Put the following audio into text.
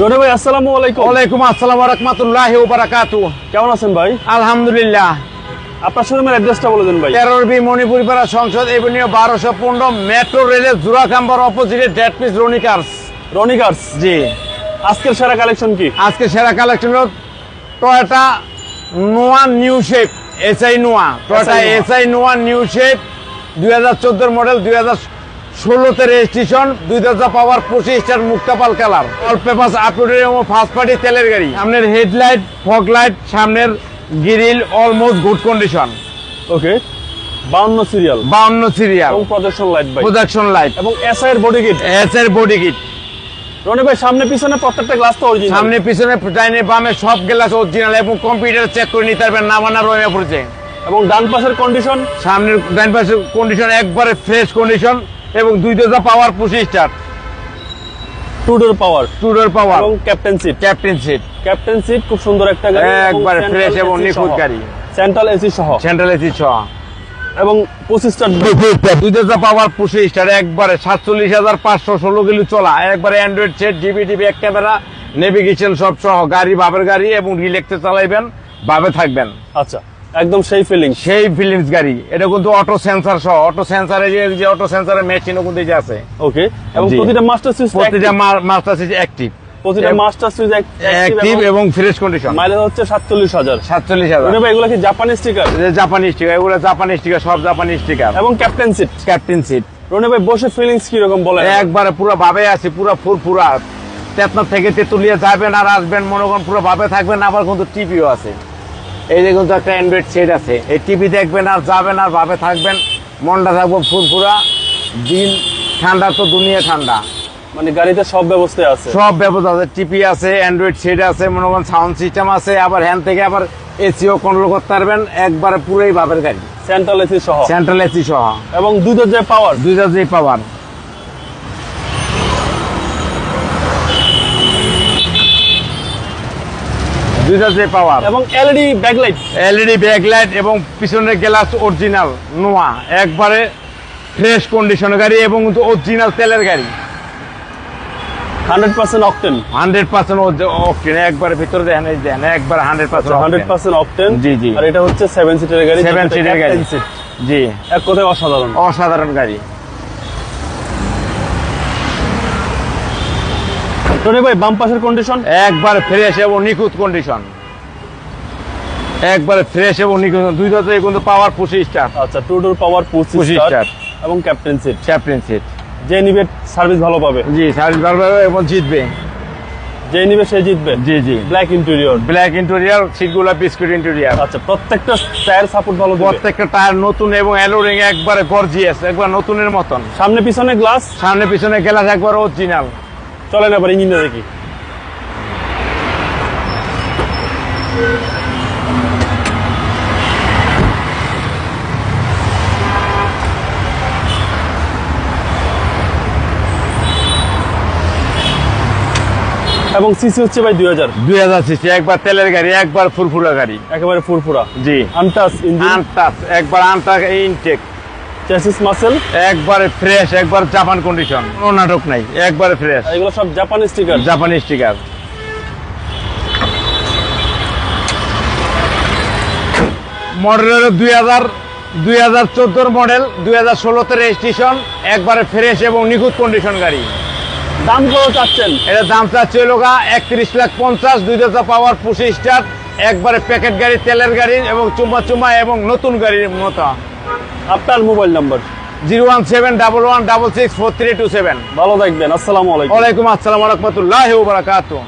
রনি ভাই আসসালামু আলাইকুম। ওয়ালাইকুম আসসালাম ওয়া রাহমাতুল্লাহি ওয়া বারাকাতুহু। কেমন আছেন ভাই? আলহামদুলিল্লাহ। আপনার শোরুমের অ্যাড্রেসটা বলে দেন ভাই। 13B মণিপুরিপাড়া সংসদ এভিনিউ 1215 মেট্রো রেলের জোড়াখাম্বার অপোজিটে ডেড পিস রনিকার্স। রনিকার্স। জি, আজকের সেরা কালেকশন কি? আজকে সেরা কালেকশন হলো Toyota Noah new shape SI Noah. Toyota SI Noah new shape 2014 model, 2016 তে রেজিস্ট্রেশন, 2000 পাওয়ার 25 স্টার মুক্তাপাল কালার, অল পেপারস আপডেটেড এবং ফার্স্ট পার্টি তেলের গাড়ি। সামনের হেডলাইট, ফগ লাইট, সামনের grill almost good condition. Okay, 52 serial 52 serial এবং projection light ভাই, projection light এবং এসআই এর বডি কিট। এস এর বডি কিট। রনি ভাই সামনে পিছনে প্রত্যেকটা গ্লাস তো অরিজিনাল। সামনে পিছনে ডাইনে বামে সব গ্লাস অরিজিনাল এবং কম্পিউটার চেক করে নিতে পারবেন, না মানা রয়ে পড়ছে। এবং ডান পাশের কন্ডিশন, সামনের ডান পাশের কন্ডিশন একবারে ফ্রেশ কন্ডিশন এবং 2000 power 25 star, two door power, two door power এবং captain seat. Captain seat captain seat খুব সুন্দর একটা গাড়ি, একবারে ফ্রেশ এবং নিখুঁত গাড়ি, সেন্ট্রাল এসি সহ, সেন্ট্রাল এসি সহ এবং 25 স্টার 2000 পাওয়ার 25 স্টার, একবারে 47,516 কিলো চলা, একবারে অ্যান্ড্রয়েড সেট, জিবি টিভি, এক ক্যামেরা, নেভিগেশন সব সহ গাড়ি, বাবের গাড়ি এবং রিল্যাক্সে চালাইবেন, বাবে থাকবেন। আচ্ছা, একদম সেই ফিলিংস। সেই ফিলিংস গাড়ি। এটা কিন্তু অটো সেন্সর সহ, অটো সেন্সরে যে অটো সেন্সরের মেশিনও কিন্তু এই যে আছে। ওকে, এবং জি। প্রতিটা মাস্টার সুইচ, প্রতিটা মাস্টার সুইচ অ্যাক্টিভ, প্রতিটা মাস্টার সুইচ অ্যাক্টিভ এবং ফ্রেশ কন্ডিশন। মাইলেজ হচ্ছে 47,000। 47,000। রনি ভাই এগুলো কি জাপানি স্টিকার? জাপানি স্টিকার, এগুলো জাপানি স্টিকার, সব জাপানি স্টিকার এবং captain seat. Captain seat. Roni ভাই বসে ফিলিংস কি রকম বলেন? একবারে পুরো ভাবে আছে, পুরো ফুরফুরা। তেতনা থেকে তেতুলিয়া যাবেন আর আসবেন, মনে করেন পুরো ভাবে থাকবেন। আবার কিন্তু টিভিও আছে, এই যে কিন্তু একটা অ্যান্ড্রয়েড সেট আছে। এই টিভি দেখবেন আর যাবেন আর ভাবে থাকবেন, মনটা থাকবো ফুরফুরা। দিন ঠান্ডা তো দুনিয়া ঠান্ডা, মানে গাড়িতে সব ব্যবস্থা আছে, সব ব্যবস্থা আছে। টিভি আছে, অ্যান্ড্রয়েড সেট আছে, মনে করেন সাউন্ড সিস্টেম আছে, আবার হ্যান্ড থেকে আবার এসিও কন্ট্রোল করতে পারবেন। একবারে পুরোই ভাবের গাড়ি, সেন্ট্রাল এসি সহ, সেন্ট্রাল এসি সহ এবং 2000 পাওয়ার, 2000 পাওয়ার। পাওয়ার এবং এলইডি ব্যাকলাইট, এলইডি ব্যাকলাইট এবং পিছনের গ্লাস অরিজিনাল নোয়া, একবারে ফ্রেশ কন্ডিশনের গাড়ি এবং অরিজিনাল তেলের গাড়ি। 100% অকটেন, 100% অকটেন, একবারে ভিতরে দেখেন, এই দেখেন একবারে 100% 100% অকটেন। জি জি। আর এটা হচ্ছে 7 সিটের গাড়ি, 7 সিটের গাড়ি। সিট। জি, এক কথায় অসাধারণ। অসাধারণ গাড়ি। রনি ভাই বাম পাশের কন্ডিশন একবারে ফ্রেশ এবং নিখুঁত কন্ডিশন, একবারে ফ্রেশ এবং নিখুঁত। 2000 কিন্তু পাওয়ার 25 স্টার। আচ্ছা, টু ডোর পাওয়ার 25 স্টার এবং ক্যাপ্টেন সিট। Captain seat. যে নিবে সার্ভিস ভালো পাবে। জি, সার্ভিস ভালো পাবে এবং জিতবে। যে নিবে সে জিতবে। জি জি। ব্ল্যাক ইন্টেরিয়র, ব্ল্যাক ইন্টেরিয়র, সিটগুলো বিস্কুট ইন্টেরিয়র। আচ্ছা, প্রত্যেকটা টায়ার সাপোর্ট ভালো দিবে। প্রত্যেকটা টায়ার নতুন এবং অ্যালোরিং একবারে গর্জিয়াস, একবার নতুনের মতন। সামনে পিছনে গ্লাস, সামনে পিছনে গ্লাস একবার অরিজিনাল। চলেন এবার ইঞ্জিনটা দেখি। এবং সিসি হচ্ছে ভাই 2000 সিসি, একবার তেলের গাড়ি, একবার ফুরফুরা গাড়ি, একেবারে ফুরফুরা। জি। আনটাচ ইঞ্জিন, আনটাচ, একবার আনটাচ ইনটেক, চেসিস মাসেল একবারে ফ্রেশ, একবার জাপান কন্ডিশন, কোনো নাটক নাই, একবারে ফ্রেশ। এগুলো সব জাপানি স্টিকার, জাপানি স্টিকার। মডেল হলো 2014 মডেল, 2016 তে রেজিস্ট্রেশন, একবারে ফ্রেশ এবং নিখুঁত কন্ডিশন গাড়ি। দাম কত চাচ্ছেন? এটা দাম চাচ্ছে হলো 31,50,000, 2000 পাওয়ার 25 স্টার, একবারে প্যাকেট গাড়ি, তেলের গাড়ি এবং চুম্মা এবং নতুন গাড়ির মতো। আপনার মোবাইল নাম্বার 01711664327। ভালো থাকবেন। আসসালামু আলাইকুম। ওয়ালাইকুম আসসালাম ওয়া রাহমাতুল্লাহি ওয়া বারাকাতুহু।